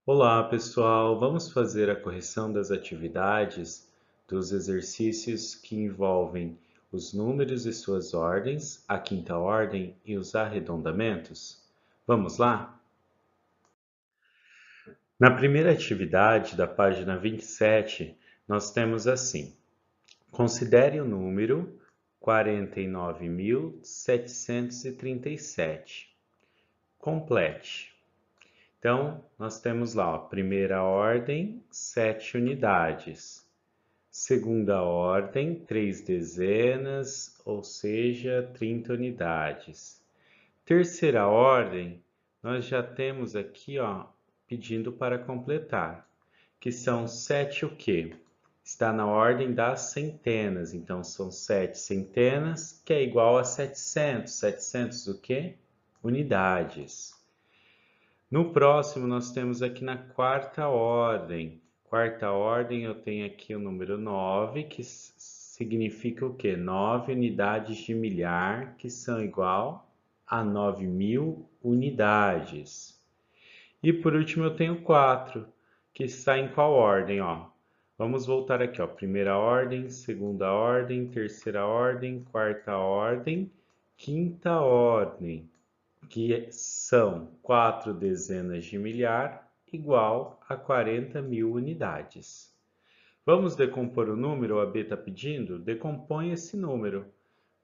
Olá, pessoal! Vamos fazer a correção das atividades dos exercícios que envolvem os números e suas ordens, a quinta ordem e os arredondamentos? Vamos lá? Na primeira atividade da página 27, nós temos assim: considere o número 49.737. Complete. Então, nós temos lá, ó, primeira ordem, 7 unidades. Segunda ordem, 3 dezenas, ou seja, 30 unidades. Terceira ordem, nós já temos aqui, ó, pedindo para completar, que são 7 o quê? Está na ordem das centenas, então são 7 centenas, que é igual a 700. 700 o quê? Unidades. No próximo, nós temos aqui na quarta ordem. Quarta ordem, eu tenho aqui o número 9, que significa o quê? 9 unidades de milhar, que são igual a 9.000 unidades. E por último, eu tenho 4, que está em qual ordem? Ó? Vamos voltar aqui, ó. Primeira ordem, segunda ordem, terceira ordem, quarta ordem, quinta ordem, que são 4 dezenas de milhar, igual a 40.000 unidades. Vamos decompor o número, a B está pedindo? Decompõe esse número.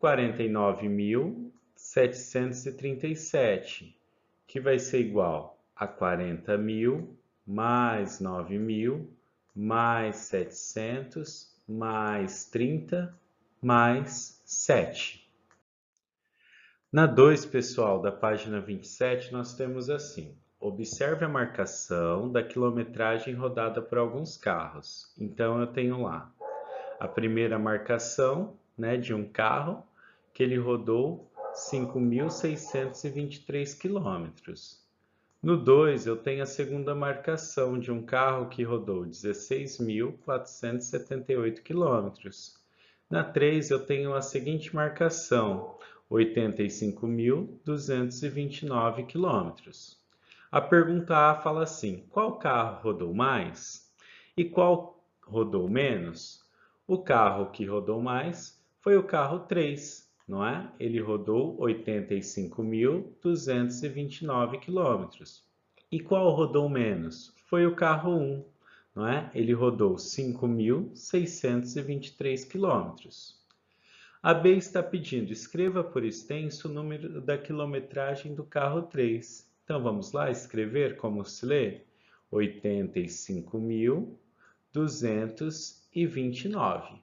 49.737, que vai ser igual a 40.000 mais 9.000 mais 700 mais 30 mais 7. Na 2, pessoal, da página 27, nós temos assim: observe a marcação da quilometragem rodada por alguns carros. Então, eu tenho lá a primeira marcação, né, de um carro que ele rodou 5.623 quilômetros. No 2, eu tenho a segunda marcação de um carro que rodou 16.478 quilômetros. Na 3, eu tenho a seguinte marcação: 85.229 quilômetros. A pergunta A fala assim: qual carro rodou mais? E qual rodou menos? O carro que rodou mais foi o carro 3, não é? Ele rodou 85.229 quilômetros. E qual rodou menos? Foi o carro 1, não é? Ele rodou 5.623 quilômetros. A B está pedindo: escreva por extenso o número da quilometragem do carro 3. Então vamos lá escrever como se lê: 85.229.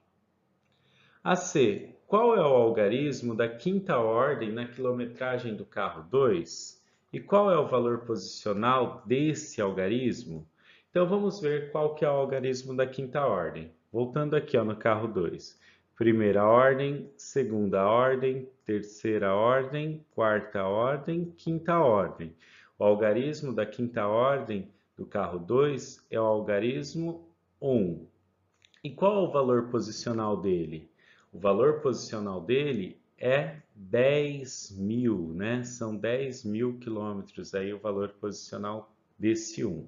A C: qual é o algarismo da quinta ordem na quilometragem do carro 2? E qual é o valor posicional desse algarismo? Então vamos ver qual que é o algarismo da quinta ordem. Voltando aqui, ó, no carro 2. Primeira ordem, segunda ordem, terceira ordem, quarta ordem, quinta ordem. O algarismo da quinta ordem do carro 2 é o algarismo 1. E qual é o valor posicional dele? O valor posicional dele é 10.000, né? São 10.000 quilômetros aí o valor posicional desse 1.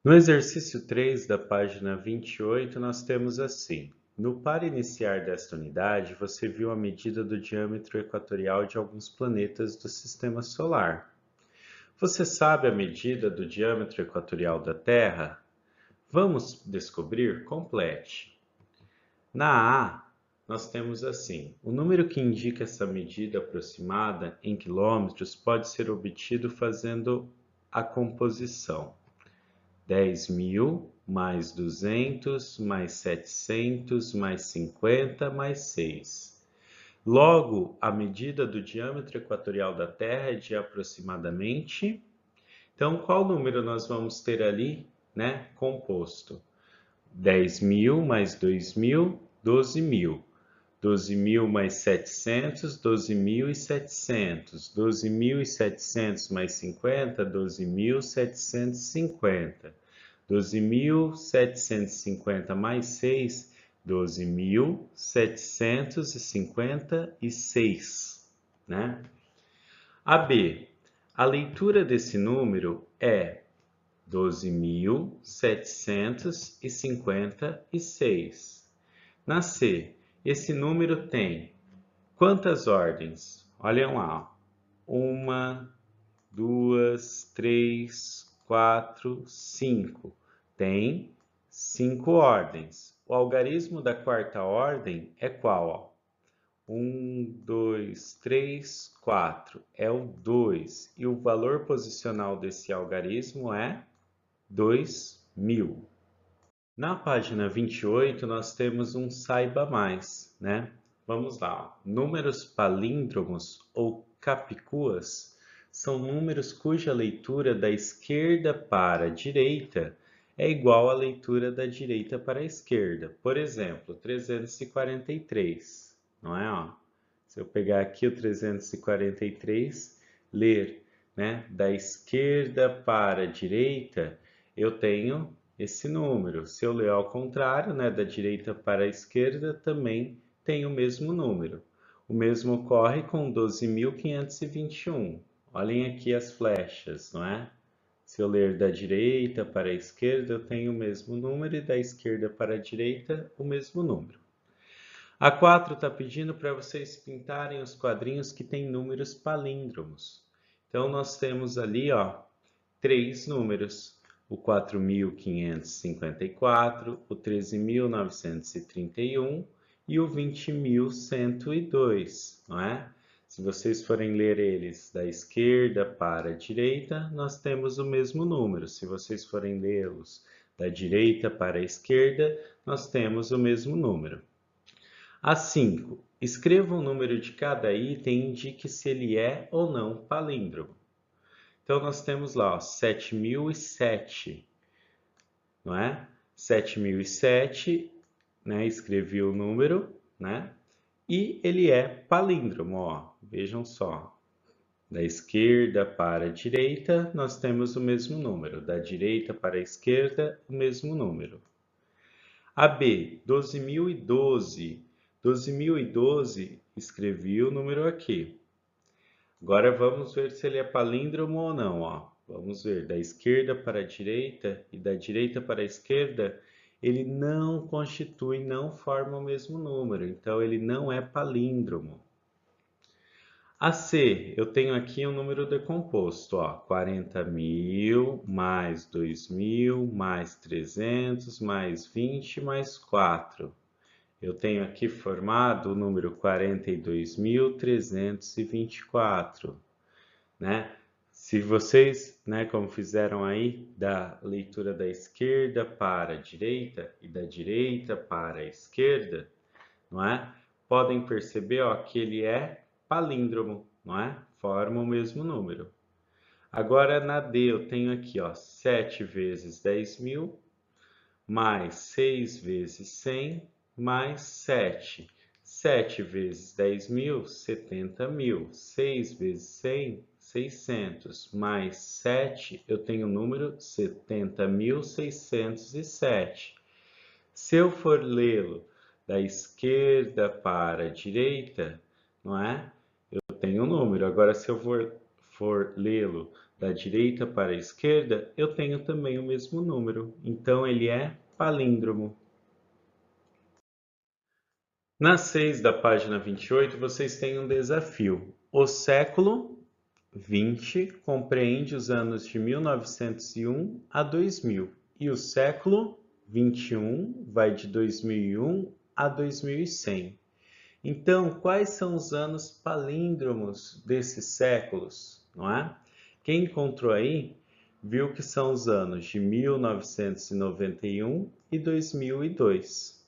No exercício 3 da página 28, nós temos assim: no par iniciar desta unidade, você viu a medida do diâmetro equatorial de alguns planetas do Sistema Solar. Você sabe a medida do diâmetro equatorial da Terra? Vamos descobrir? Complete. Na A, nós temos assim: o número que indica essa medida aproximada em quilômetros pode ser obtido fazendo a composição: 10.000 mais 200 mais 700 mais 50 mais 6. Logo, a medida do diâmetro equatorial da Terra é de aproximadamente. Então, qual número nós vamos ter ali, né, composto? 10.000 mais 2.000, 12.000. 12.000 mais 700, 12.700. 12.700 mais 50, 12.750. 12.750 mais 6, 12.756, né? A B. A leitura desse número é 12.756. Na C, esse número tem quantas ordens? Olhem lá. 1, 2, 3, 4, 5. Tem 5 ordens. O algarismo da quarta ordem é qual? 1, 2, 3, 4. É o 2. E o valor posicional desse algarismo é 2000. Na página 28, nós temos um saiba mais, né? Vamos lá. Números palíndromos ou capicuas são números cuja leitura da esquerda para a direita é igual à leitura da direita para a esquerda. Por exemplo, 343, não é? Ó, se eu pegar aqui o 343, ler, né, da esquerda para a direita, eu tenho esse número. Se eu ler ao contrário, né, da direita para a esquerda, também tem o mesmo número. O mesmo ocorre com 12.521. Olhem aqui as flechas, não é? Se eu ler da direita para a esquerda, eu tenho o mesmo número, e da esquerda para a direita, o mesmo número. A 4 está pedindo para vocês pintarem os quadrinhos que têm números palíndromos. Então, nós temos ali, ó, 3 números. O 4.554, o 13.931 e o 20.102, não é? Se vocês forem ler eles da esquerda para a direita, nós temos o mesmo número. Se vocês forem lê-los da direita para a esquerda, nós temos o mesmo número. A 5. Escreva o número de cada item e indique se ele é ou não palíndromo. Então, nós temos lá, ó, 7007, não é? 7007, né? Escrevi o número, né? E ele é palíndromo, ó. Vejam só. Da esquerda para a direita, nós temos o mesmo número. Da direita para a esquerda, o mesmo número. A B, 12.012. 12.012, escrevi o número aqui. Agora vamos ver se ele é palíndromo ou não, ó. Vamos ver, da esquerda para a direita e da direita para a esquerda, ele não constitui, não forma o mesmo número, então ele não é palíndromo. A C, eu tenho aqui um número decomposto, ó, 40.000 mais 2.000 mais 300 mais 20 mais 4. Eu tenho aqui formado o número 42.324, né? Se vocês, né, como fizeram aí, da leitura da esquerda para a direita e da direita para a esquerda, não é? Podem perceber, ó, que ele é palíndromo, não é? Forma o mesmo número. Agora na D eu tenho aqui, ó, 7 vezes 10.000 mais 6 vezes 100 mais 7. 7 vezes 10.000, 70.000. 6 vezes 100, 600. Mais 7, eu tenho o número 70.607. Se eu for lê-lo da esquerda para a direita, não é? Eu tenho um número. Agora, se eu for lê-lo da direita para a esquerda, eu tenho também o mesmo número. Então, ele é palíndromo. Na 6 da página 28, vocês têm um desafio. O século 20 compreende os anos de 1901 a 2000 e o século 21 vai de 2001 a 2100. Então, quais são os anos palíndromos desses séculos, não é? Quem encontrou aí, viu que são os anos de 1991 e 2002.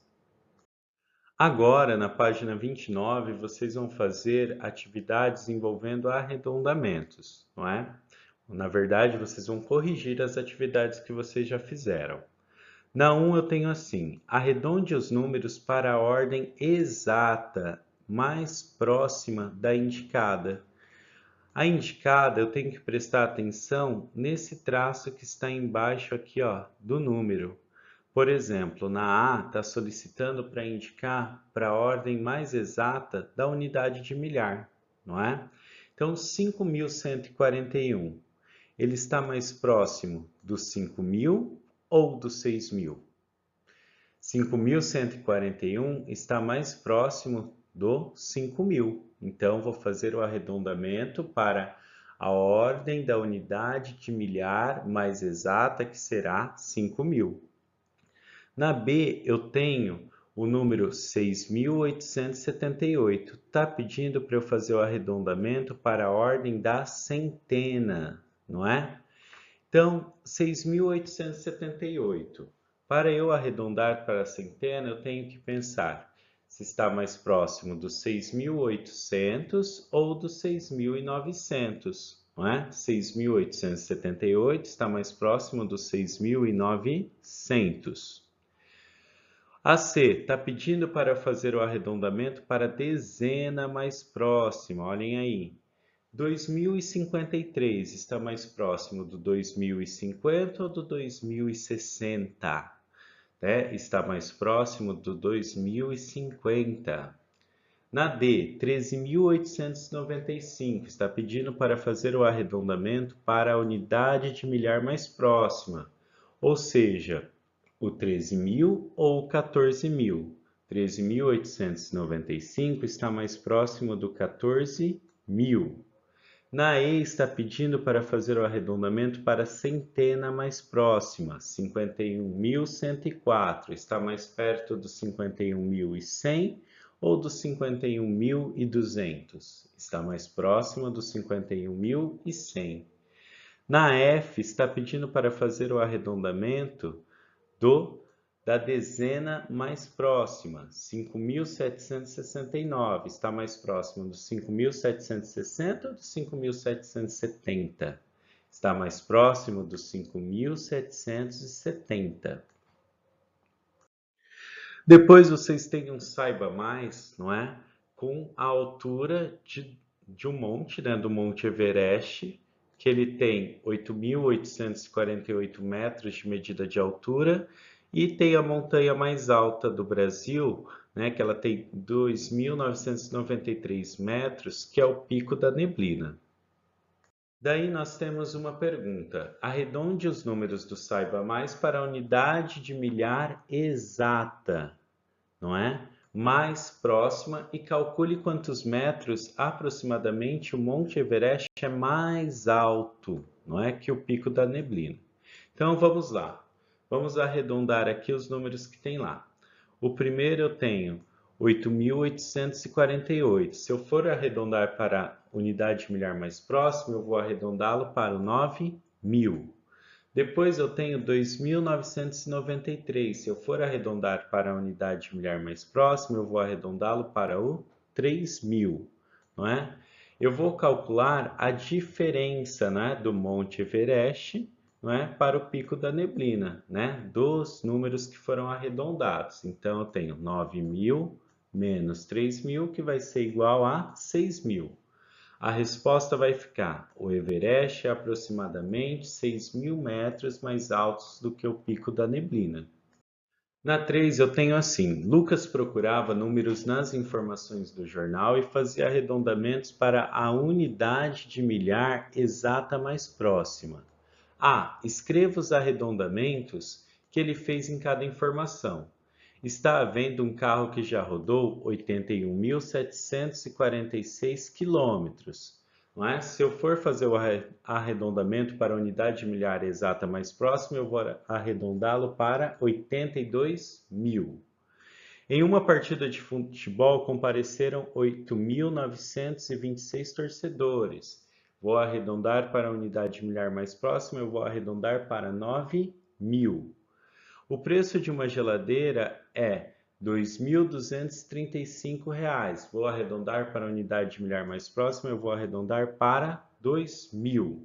Agora, na página 29, vocês vão fazer atividades envolvendo arredondamentos, não é? Na verdade, vocês vão corrigir as atividades que vocês já fizeram. Na 1 eu tenho assim: arredonde os números para a ordem exata, mais próxima da indicada. A indicada eu tenho que prestar atenção nesse traço que está embaixo aqui, ó, do número. Por exemplo, na A está solicitando para indicar para a ordem mais exata da unidade de milhar, não é? Então, 5.141, ele está mais próximo dos 5.000 ou dos 6.000? 5.141 está mais próximo do 5.000. Então, vou fazer o arredondamento para a ordem da unidade de milhar mais exata, que será 5.000. Na B, eu tenho o número 6.878. Está pedindo para eu fazer o arredondamento para a ordem da centena, não é? Então, 6.878. Para eu arredondar para a centena, eu tenho que pensar se está mais próximo dos 6.800 ou dos 6.900, não é? 6.878 está mais próximo dos 6.900. A C está pedindo para fazer o arredondamento para a dezena mais próxima, olhem aí. 2053 está mais próximo do 2050 ou do 2060? Está mais próximo do 2050. Na D, 13.895 está pedindo para fazer o arredondamento para a unidade de milhar mais próxima, ou seja, o 13.000 ou o 14.000. 13.895 está mais próximo do 14.000. Na E está pedindo para fazer o arredondamento para a centena mais próxima, 51.104. Está mais perto dos 51.100 ou dos 51.200? Está mais próximo dos 51.100. Na F está pedindo para fazer o arredondamento da dezena mais próxima, 5.769, está mais próximo dos 5.760 ou dos 5.770? Está mais próximo dos 5.770. Depois vocês têm um saiba mais, não é? Com a altura de um monte, né? Do Monte Everest, que ele tem 8.848 metros de medida de altura, e tem a montanha mais alta do Brasil, né, que ela tem 2.993 metros, que é o Pico da Neblina. Daí nós temos uma pergunta. Arredonde os números do saiba mais para a unidade de milhar exata, não é? Mais próxima, e calcule quantos metros aproximadamente o Monte Everest é mais alto, não é, que o Pico da Neblina. Então vamos lá. Vamos arredondar aqui os números que tem lá. O primeiro eu tenho 8.848. Se eu for arredondar para a unidade milhar mais próxima, eu vou arredondá-lo para o 9.000. Depois eu tenho 2.993. Se eu for arredondar para a unidade milhar mais próxima, eu vou arredondá-lo para o 3.000, não é? Eu vou calcular a diferença, né, do Monte Everest, não é, para o Pico da Neblina, né, dos números que foram arredondados. Então, eu tenho 9.000 menos 3.000, que vai ser igual a 6.000. A resposta vai ficar: o Everest é aproximadamente 6.000 metros mais alto do que o Pico da Neblina. Na 3 eu tenho assim: Lucas procurava números nas informações do jornal e fazia arredondamentos para a unidade de milhar exata mais próxima. A. Escreva os arredondamentos que ele fez em cada informação. Está havendo um carro que já rodou 81.746 quilômetros. Não é? Se eu for fazer o arredondamento para a unidade de milhar exata mais próxima, eu vou arredondá-lo para 82.000. Em uma partida de futebol compareceram 8.926 torcedores. Vou arredondar para a unidade de milhar mais próxima, eu vou arredondar para 9.000. O preço de uma geladeira é R$ 2.235. Vou arredondar para a unidade de milhar mais próxima, eu vou arredondar para 2.000.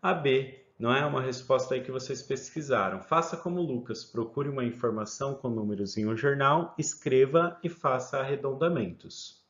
A B não é uma resposta aí que vocês pesquisaram. Faça como Lucas, procure uma informação com números em um jornal, escreva e faça arredondamentos.